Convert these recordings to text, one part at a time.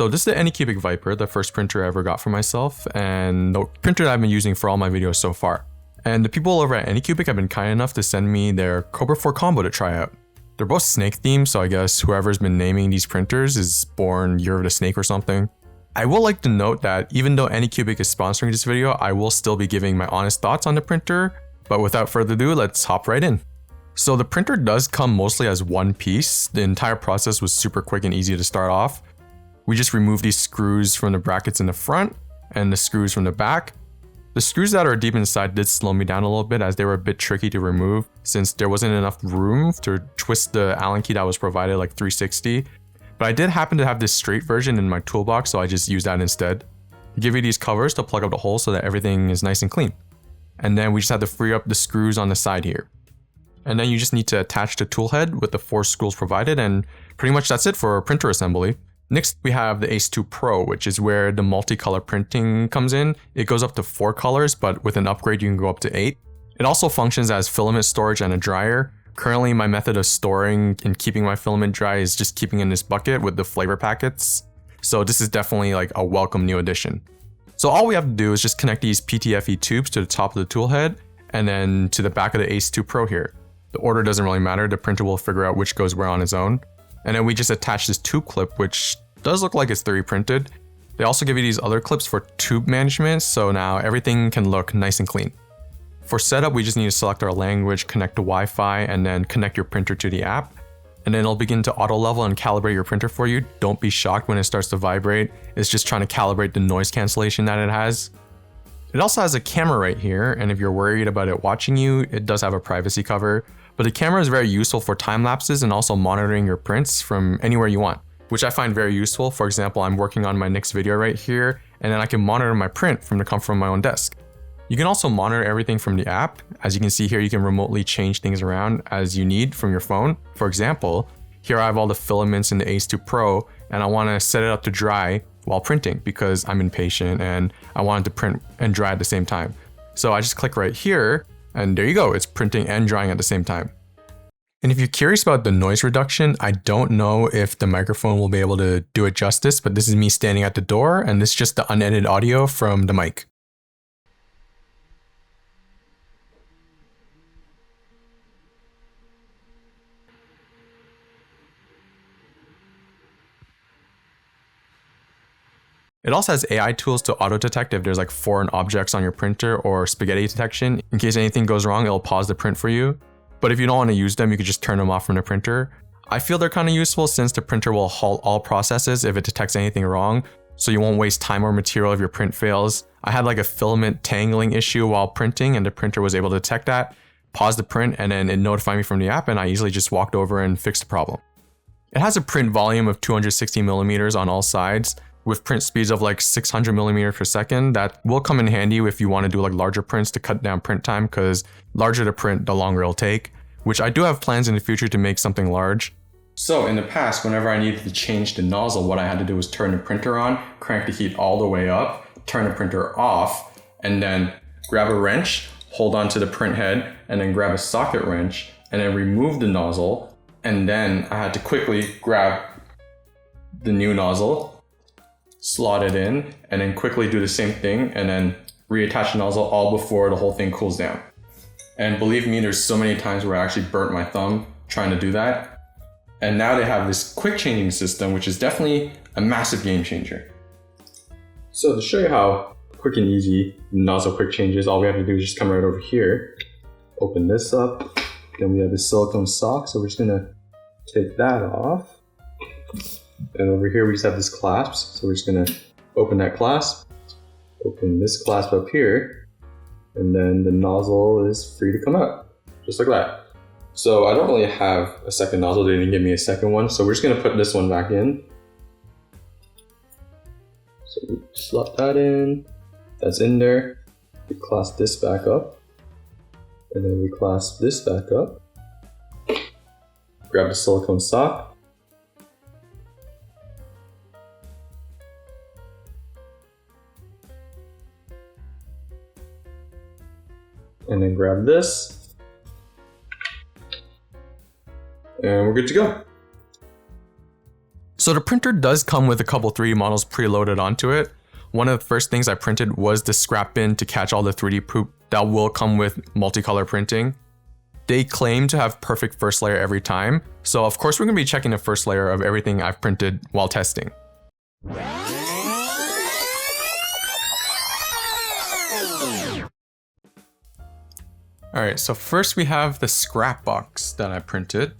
So this is the Anycubic Viper, the first printer I ever got for myself, and the printer that I've been using for all my videos so far. And the people over at Anycubic have been kind enough to send me their Kobra 4 combo to try out. They're both snake themed, so I guess whoever's been naming these printers is born Year of the Snake or something. I will like to note that even though Anycubic is sponsoring this video, I will still be giving my honest thoughts on the printer, but without further ado, let's hop right in. So the printer does come mostly as one piece. The entire process was super quick and easy to start off. We just removed these screws from the brackets in the front and the screws from the back. The screws that are deep inside did slow me down a little bit as they were a bit tricky to remove since there wasn't enough room to twist the Allen key that was provided like 360. But I did happen to have this straight version in my toolbox, so I just used that instead. They give you these covers to plug up the holes so that everything is nice and clean. And then we just have to free up the screws on the side here. And then you just need to attach the tool head with the 4 screws provided, and pretty much that's it for printer assembly. Next, we have the Ace 2 Pro, which is where the multicolor printing comes in. It goes up to 4 colors, but with an upgrade, you can go up to 8. It also functions as filament storage and a dryer. Currently, my method of storing and keeping my filament dry is just keeping in this bucket with the flavor packets. So this is definitely like a welcome new addition. So all we have to do is just connect these PTFE tubes to the top of the tool head and then to the back of the Ace 2 Pro here. The order doesn't really matter. The printer will figure out which goes where on its own. And then we just attach this tube clip, which does look like it's 3D printed. They also give you these other clips for tube management, so now everything can look nice and clean. For setup, we just need to select our language, connect to Wi-Fi, and then connect your printer to the app. And then it'll begin to auto level and calibrate your printer for you. Don't be shocked when it starts to vibrate. It's just trying to calibrate the noise cancellation that it has. It also has a camera right here, and if you're worried about it watching you, it does have a privacy cover. But the camera is very useful for time lapses and also monitoring your prints from anywhere you want, which I find very useful. For example, I'm working on my next video right here, and then I can monitor my print from the comfort of my own desk. You can also monitor everything from the app. As you can see here, you can remotely change things around as you need from your phone. For example, here I have all the filaments in the Ace 2 Pro, and I want to set it up to dry while printing because I'm impatient and I want it to print and dry at the same time. So I just click right here, and there you go, it's printing and drying at the same time. And if you're curious about the noise reduction, I don't know if the microphone will be able to do it justice, but this is me standing at the door, and this is just the unedited audio from the mic. It also has AI tools to auto-detect if there's like foreign objects on your printer or spaghetti detection. In case anything goes wrong, it'll pause the print for you. But if you don't want to use them, you could just turn them off from the printer. I feel they're kind of useful since the printer will halt all processes if it detects anything wrong, so you won't waste time or material if your print fails. I had like a filament tangling issue while printing, and the printer was able to detect that, pause the print, and then it notified me from the app, and I easily just walked over and fixed the problem. It has a print volume of 260 millimeters on all sides, with print speeds of like 600 millimeters per second. That will come in handy if you want to do like larger prints to cut down print time, because larger the print, the longer it'll take, which I do have plans in the future to make something large. So in the past, whenever I needed to change the nozzle, what I had to do was turn the printer on, crank the heat all the way up, turn the printer off, and then grab a wrench, hold on to the print head, and then grab a socket wrench, and then remove the nozzle. And then I had to quickly grab the new nozzle, slot it in, and then quickly do the same thing and then reattach the nozzle all before the whole thing cools down. And believe me, there's so many times where I actually burnt my thumb trying to do that. And now they have this quick changing system, which is definitely a massive game changer. So to show you how quick and easy nozzle quick changes, all we have to do is just come right over here, open this up, then we have the silicone sock, so we're just gonna take that off. And over here we just have this clasp, so we're just gonna open that clasp, open this clasp up here, and then the nozzle is free to come out, just like that. So I don't really have a second nozzle, they didn't give me a second one, so we're just gonna put this one back in. So we slot that in, that's in there, we clasp this back up, and then we clasp this back up, grab the silicone sock, and then grab this, and we're good to go. So the printer does come with a couple 3D models preloaded onto it. One of the first things I printed was the scrap bin to catch all the 3D poop that will come with multicolor printing. They claim to have perfect first layer every time, so of course we're going to be checking the first layer of everything I've printed while testing. Alright, so first we have the scrap box that I printed.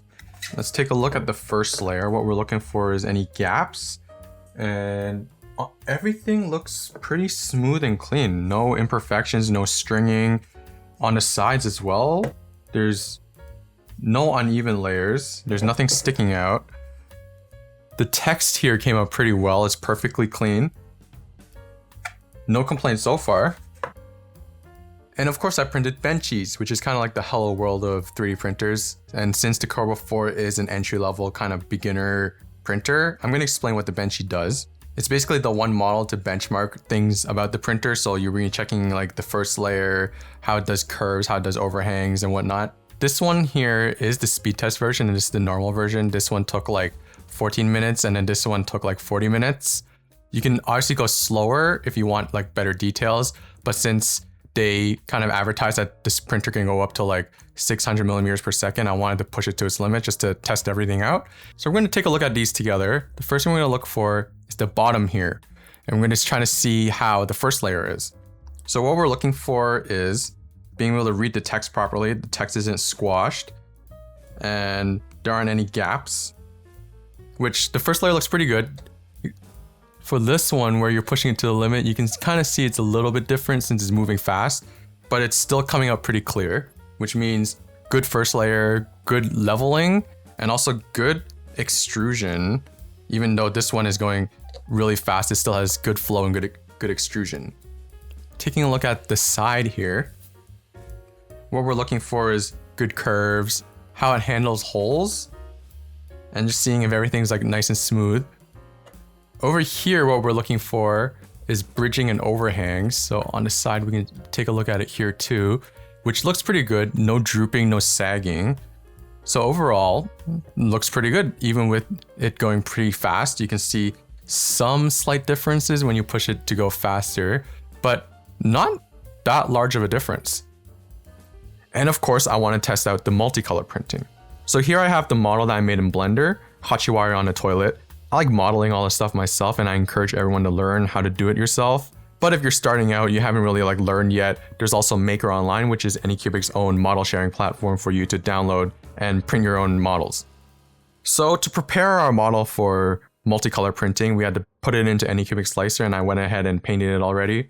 Let's take a look at the first layer. What we're looking for is any gaps, and everything looks pretty smooth and clean. No imperfections, no stringing. On the sides as well, there's no uneven layers. There's nothing sticking out. The text here came out pretty well. It's perfectly clean. No complaints so far. And of course I printed benchies, which is kind of like the hello world of 3D printers. And since the Kobra 4 is an entry-level kind of beginner printer, I'm going to explain what the benchie does. It's basically the one model to benchmark things about the printer. So you're really checking like the first layer, how it does curves, how it does overhangs and whatnot. This one here is the speed test version and this is the normal version. This one took like 14 minutes and then this one took like 40 minutes. You can obviously go slower if you want like better details, but since they kind of advertise that this printer can go up to like 600 millimeters per second, I wanted to push it to its limit just to test everything out. So we're going to take a look at these together. The first thing we're going to look for is the bottom here. And we're going to try to see how the first layer is. So what we're looking for is being able to read the text properly. The text isn't squashed and there aren't any gaps, which the first layer looks pretty good. For this one, where you're pushing it to the limit, you can kind of see it's a little bit different since it's moving fast, but it's still coming out pretty clear, which means good first layer, good leveling, and also good extrusion. Even though this one is going really fast, it still has good flow and good extrusion. Taking a look at the side here, what we're looking for is good curves, how it handles holes, and just seeing if everything's like nice and smooth. Over here, what we're looking for is bridging and overhangs. So on the side, we can take a look at it here too, which looks pretty good. No drooping, no sagging. So overall, looks pretty good. Even with it going pretty fast, you can see some slight differences when you push it to go faster, but not that large of a difference. And of course, I want to test out the multicolor printing. So here I have the model that I made in Blender, Hachiwari on a toilet. I like modeling all this stuff myself and I encourage everyone to learn how to do it yourself. But if you're starting out, you haven't really like learned yet, there's also Maker Online, which is Anycubic's own model sharing platform for you to download and print your own models. So to prepare our model for multicolor printing, we had to put it into Anycubic Slicer and I went ahead and painted it already.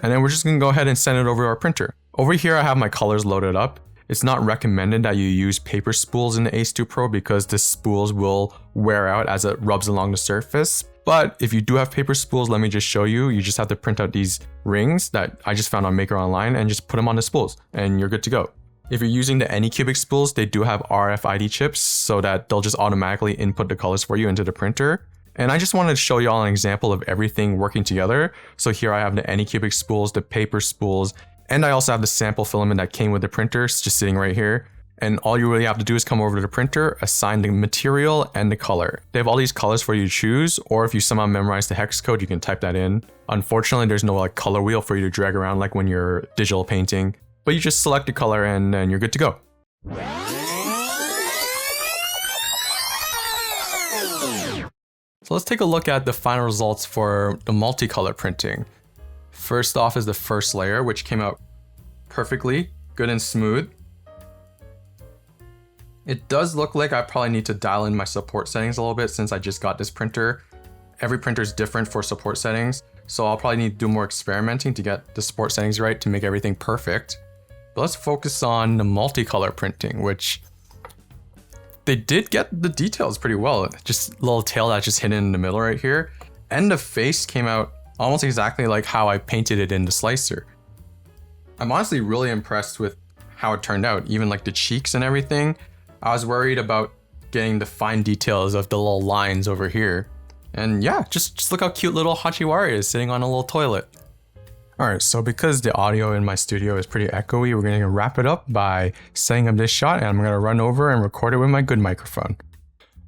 And then we're just gonna go ahead and send it over to our printer. Over here, I have my colors loaded up. It's not recommended that you use paper spools in the Ace 2 Pro because the spools will wear out as it rubs along the surface. But if you do have paper spools, let me just show you. You just have to print out these rings that I just found on Maker Online and just put them on the spools and you're good to go. If you're using the Anycubic spools, they do have RFID chips so that they'll just automatically input the colors for you into the printer. And I just wanted to show you all an example of everything working together. So here I have the Anycubic spools, the paper spools, and I also have the sample filament that came with the printer, it's just sitting right here. And all you really have to do is come over to the printer, assign the material and the color. They have all these colors for you to choose, or if you somehow memorize the hex code, you can type that in. Unfortunately, there's no like color wheel for you to drag around like when you're digital painting, but you just select the color and then you're good to go. So let's take a look at the final results for the multicolor printing. First off is the first layer, which came out perfectly, good and smooth. It does look like I probably need to dial in my support settings a little bit since I just got this printer. Every printer is different for support settings, so I'll probably need to do more experimenting to get the support settings right to make everything perfect. But let's focus on the multicolor printing, which they did get the details pretty well. Just a little tail that's just hidden in the middle right here. And the face came out almost exactly like how I painted it in the slicer. I'm honestly really impressed with how it turned out, even like the cheeks and everything. I was worried about getting the fine details of the little lines over here. And yeah, just look how cute little Hachiwari is sitting on a little toilet. Alright, so because the audio in my studio is pretty echoey, we're gonna wrap it up by setting up this shot and I'm gonna run over and record it with my good microphone.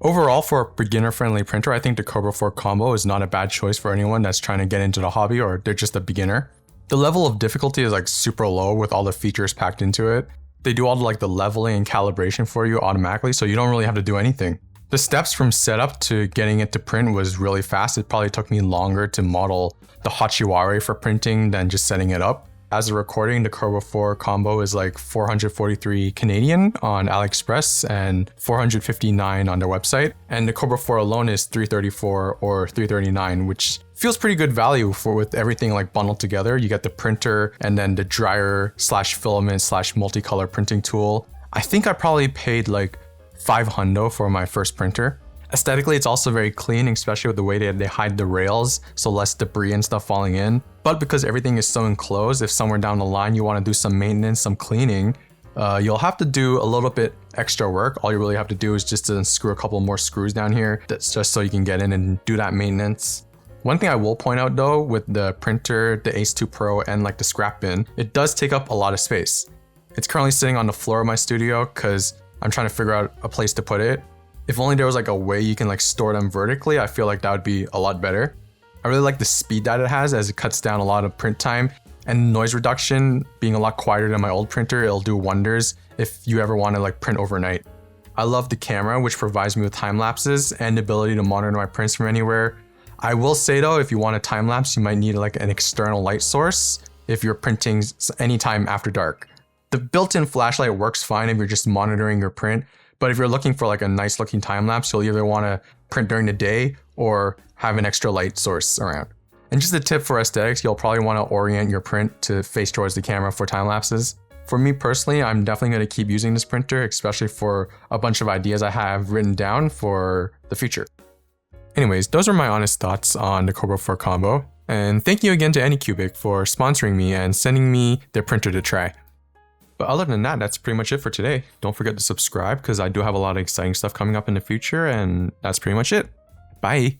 Overall, for a beginner-friendly printer, I think the Kobra 4 Combo is not a bad choice for anyone that's trying to get into the hobby or they're just a beginner. The level of difficulty is like super low with all the features packed into it. They do all the leveling and calibration for you automatically, so you don't really have to do anything. The steps from setup to getting it to print was really fast. It probably took me longer to model the Hachiwari for printing than just setting it up. As a recording, the Kobra 4 Combo is like 443 Canadian on AliExpress and 459 on their website. And the Kobra 4 alone is 334 or 339, which feels pretty good value for with everything like bundled together. You get the printer and then the dryer / filament / multicolor printing tool. I think I probably paid like $500 for my first printer. Aesthetically, it's also very clean, especially with the way they hide the rails, so less debris and stuff falling in. But because everything is so enclosed, if somewhere down the line you want to do some maintenance, some cleaning, you'll have to do a little bit extra work. All you really have to do is just to screw a couple more screws down here. That's just so you can get in and do that maintenance. One thing I will point out though, with the printer, the Ace 2 Pro, and like the scrap bin, it does take up a lot of space. It's currently sitting on the floor of my studio because I'm trying to figure out a place to put it. If only there was like a way you can like store them vertically, I feel like that would be a lot better. I really like the speed that it has as it cuts down a lot of print time, and noise reduction being a lot quieter than my old printer. It'll do wonders if you ever want to like print overnight. I love the camera, which provides me with time lapses and the ability to monitor my prints from anywhere. I will say though, if you want a time lapse, you might need like an external light source if you're printing anytime after dark. The built-in flashlight works fine if you're just monitoring your print, but if you're looking for like a nice looking time lapse, you'll either want to print during the day or have an extra light source around. And just a tip for aesthetics, you'll probably want to orient your print to face towards the camera for time lapses. For me personally, I'm definitely going to keep using this printer, especially for a bunch of ideas I have written down for the future. Anyways, those are my honest thoughts on the Kobra 4 Combo. And thank you again to Anycubic for sponsoring me and sending me their printer to try. But other than that, that's pretty much it for today. Don't forget to subscribe because I do have a lot of exciting stuff coming up in the future, and that's pretty much it. Bye!